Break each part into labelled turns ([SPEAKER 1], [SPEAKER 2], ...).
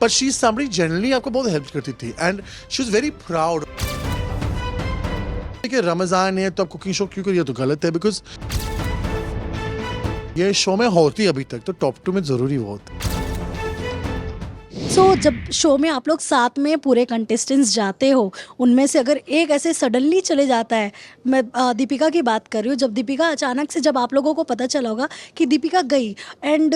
[SPEAKER 1] But she is somebody generally आपको बहुत help करती थी and she was very proud कि रमजान है तो आप कुकिंग शो क्यों करिए तो गलत है बिकॉज ये शो में होती अभी तक तो टॉप 2 में जरूरी वो होती।
[SPEAKER 2] सो जब शो में आप लोग साथ में पूरे कंटेस्टेंट्स जाते हो, उनमें से अगर एक ऐसे सडनली चले जाता है, मैं दीपिका की बात कर रही हूँ, जब दीपिका अचानक से, जब आप लोगों को पता चला होगा कि दीपिका गई, एंड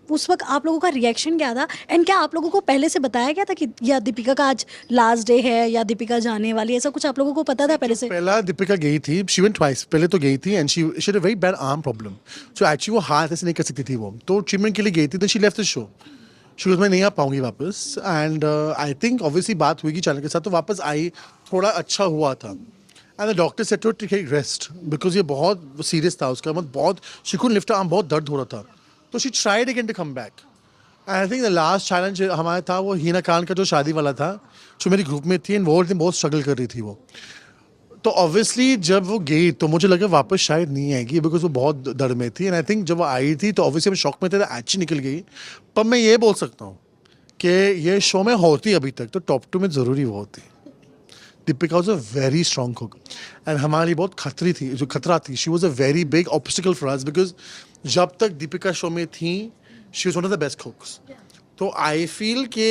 [SPEAKER 2] उस वक्त आप लोगों का रिएक्शन क्या था, एंड क्या आप लोगों को पहले से बताया गया था कि या दीपिका का आज लास्ट डे है या दीपिका जाने वाली है, ऐसा कुछ आप लोगों को पता था पहले से?
[SPEAKER 1] पहला दीपिका गई थी, शी वेंट ट्वाइस, पहले तो गई थी and she had a very bad arm problem, so actually वो हाथ ऐसे नहीं कर सकती थी वो, तो ट्रीटमेंट के लिए गई थी, तो she left the show. She मैं नहीं आ पाऊंगी वापस एंड आई थिंक ऑब्वियसली बात हुई चैनल के साथ, तो वापस आई, थोड़ा अच्छा हुआ था and the doctor said to take rest because ये बहुत सीरियस था उसका, मतलब बहुत शी कुडंट लिफ्ट आर्म, बहुत दर्द हो रहा था, तो she tried again to come back. I think the last challenge हमारा था वो हीना खान का जो शादी वाला था, जो मेरी ग्रुप में थी एंड वो दिन बहुत स्ट्रगल कर रही थी वो, तो ऑब्वियसली जब वो गई तो मुझे लगा वापस शायद नहीं आएगी बिकॉज वो बहुत दर्द में थी एंड आई थिंक जब वो आई थी तो ऑब्वियसली हम शॉक में थे, अच्छी निकल गई। पर मैं ये बोल सकता हूँ कि ये शो में होती अभी तक तो टॉप 2 में ज़रूरी वो होती। Deepika was a very strong cook and हमारे लिए बहुत खतरी थी, जो खतरा थी, she was a very big obstacle for us because जब तक दीपिका शो में थी she was one of the best कुक्स। तो आई फील कि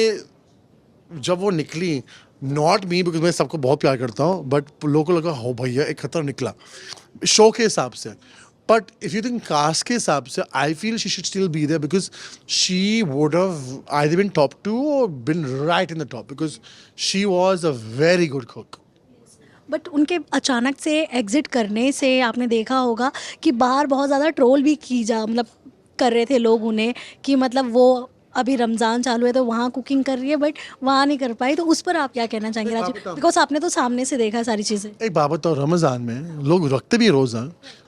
[SPEAKER 1] जब वो निकली, नॉट मी बिकॉज मैं सबको बहुत प्यार करता हूँ, बट लोगों को लगा हो भैया एक खतरा निकला शो के हिसाब से, but if you think cast के हिसाब से I feel she should still be there because she would have either been top 2 और been right in the top because she was a very good cook.
[SPEAKER 2] But उनके अचानक से exit करने से आपने देखा होगा कि बाहर बहुत ज़्यादा ट्रोल भी की जा, मतलब कर रहे थे लोग उन्हें, कि मतलब वो अभी रमज़ान चालू है तो वहाँ कुकिंग कर रही है बट वहाँ नहीं कर पाई, तो उस पर आप क्या कहना चाहेंगे
[SPEAKER 1] एक बात
[SPEAKER 2] राजू,
[SPEAKER 1] बताऊं?
[SPEAKER 2] बिकॉज आपने तो सामने से देखा है सारी चीज़ें।
[SPEAKER 1] एक बात बताओ, रमज़ान में लोग रखते भी रोज़ा,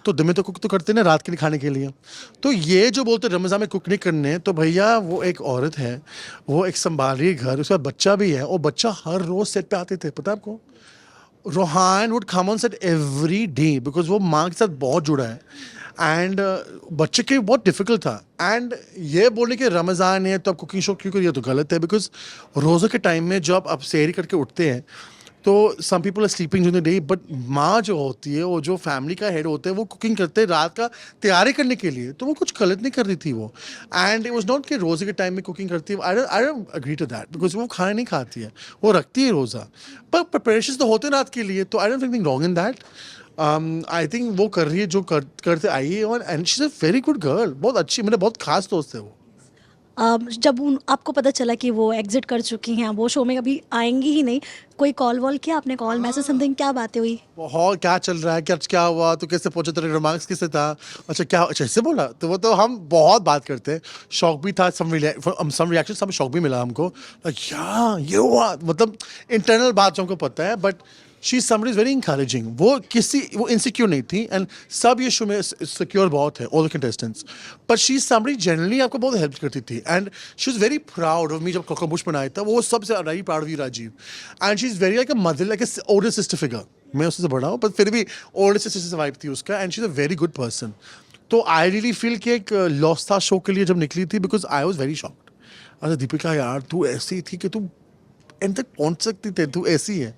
[SPEAKER 1] तो दिन में तो कुक तो करते ना रात के लिए खाने के लिए, तो ये जो बोलते रमज़ान में कुक नहीं करने, तो भैया वो एक औरत है, वो एक संभाल रही है घर, उसका बच्चा भी है, और बच्चा हर रोज़ सेट पे आते थे, पता है आपको? Rohan would come on set every day because वो माँ के साथ बहुत जुड़ा है एंड बच्चे के लिए बहुत डिफिकल्ट था एंड ये बोलने के रमज़ान है तो आप कुकिंग शो क्यों करिए तो गलत है बिकॉज रोज़ों के टाइम में जब आप सेहरी करके उठते हैं तो some people are sleeping during the day, but माँ जो होती है, वो जो फैमिली का हेड होता है, वो कुकिंग करते हैं रात का तैयारी करने के लिए, तो वो कुछ गलत नहीं कर रही थी वो, एंड इट वाज नॉट कि रोज़े के टाइम में कुकिंग करती है, I don't agree to that because वो खाना नहीं खाती है, वो रखती है रोज़ा, पर प्रिपरेशन तो होते हैं रात के लिए, तो I don't think wrong in that. I think वो कर रही है जो करते आई है, और and she is a very good girl, बहुत अच्छी, मेरे बहुत खास दोस्त है वो।
[SPEAKER 2] जब आपको पता चला कि वो एग्जिट कर चुकी हैं, वो शो में कभी आएंगी ही नहीं, कोई कॉल वॉल किया आपने, कॉल मैसेज समथिंग, क्या बातें हुई?
[SPEAKER 1] बहुत क्या चल रहा है, क्या हुआ, तो कैसे पहुंचा, तेरे रोमांस किससे था, अच्छा क्या, अच्छा ऐसे बोला, तो वो तो हम बहुत बात करते हैं, शौक भी था, सम रिएक्शन, सब शौक भी मिला हमको, क्या ये हुआ, मतलब इंटरनल बात जो हमको पता है, but she somebody is very encouraging, वो इनसिक्योर नहीं थी एंड सब ये शो में सिक्योर बहुत है, all the contestants, but she somebody generally आपको बहुत हेल्प करती थी and she is very proud of me. जब कोकोबुश बनाया था वो सबसे very proud of you Rajeev, and she is very like a mother, like a older sister figure, मैं उससे बड़ा हूँ पर फिर भी ओल्डर सिस्टर से वाइफ थी उसका, and she is a very good person. तो आई रियली फील कि एक लॉस था शो के लिए जब निकली थी because I was very shocked, अरे दीपिका यार तू ऐसी थी कि तू एंड तक पहुंच सकती थी, तू ऐसी है,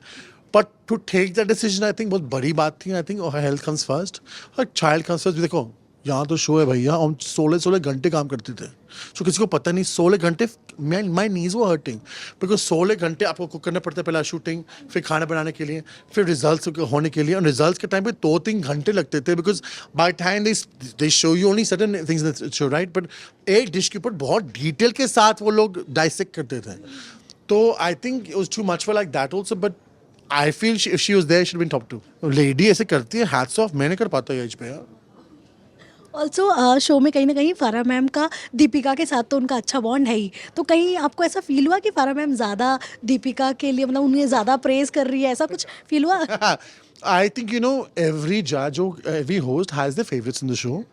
[SPEAKER 1] but to take that decision I think बहुत बड़ी बात थी। I think health comes first, और चाइल्ड कम्स फर्स्ट। देखो यहाँ तो शो है भैया, हम 16 घंटे काम करते थे, सो किसी को पता नहीं 16 घंटे माई नीज वो हर्टिंग बिकॉज 16 घंटे आपको कुक करना पड़ता है, पहला शूटिंग, फिर खाना बनाने के लिए, फिर रिजल्ट होने के लिए, और रिजल्ट के टाइम पे 2-3 घंटे लगते थे because by time they show you only certain things in the show, right, but एक डिश के ऊपर बहुत डिटेल के साथ वो लोग डाइसेक्ट करते थे, तो I think it was too much for like that also, but I feel if she was there she would been top 2। Lady ऐसे करती है, हैट्स ऑफ, मैं नहीं कर पाता एज पे यार।
[SPEAKER 2] ऑल्सो शो में कहीं ना कहीं फारा मैम का दीपिका के साथ तो उनका अच्छा बॉन्ड है ही, तो कहीं आपको ऐसा फील हुआ कि फारा मैम ज़्यादा दीपिका के लिए, मतलब उन्हें ज़्यादा प्रेज कर रही है, ऐसा कुछ फील हुआ?
[SPEAKER 1] I think every judge or every host has their favorites in the show.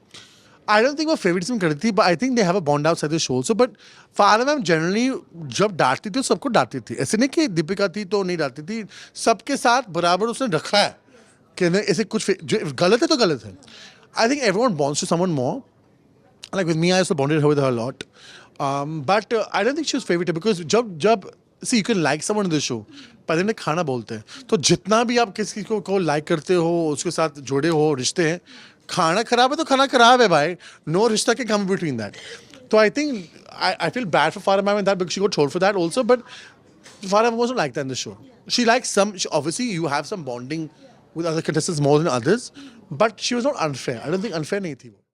[SPEAKER 1] I don't think वो favoritism करती, but I think they have a bond outside the show also. But फारा ma'am generally जब डांटती थी सबको डांटती थी, ऐसे नहीं कि दीपिका थी तो नहीं डांटती थी, सबके साथ बराबर उसने रखा है कि नहीं, ऐसे कुछ जो गलत है तो गलत है। I think everyone bonds to someone more. Like with me, I also bonded her with her a lot. But I don't think she was favorite because जब see you can like someone in the show पहले ने खाना बोलते हैं तो जितना भी आप किसी को लाइक करते हो उसके साथ जुड़े हो रिश्ते हैं खाना खराब है तो खाना खराब है भाई नो रिश्ता के come between that so I think I feel bad for Farah ma'am in that because she got trolled for that also but Farah wasn't like that in the show she likes obviously you have some bonding with other contestants more than others but she was not unfair I don't think unfair नहीं थी वो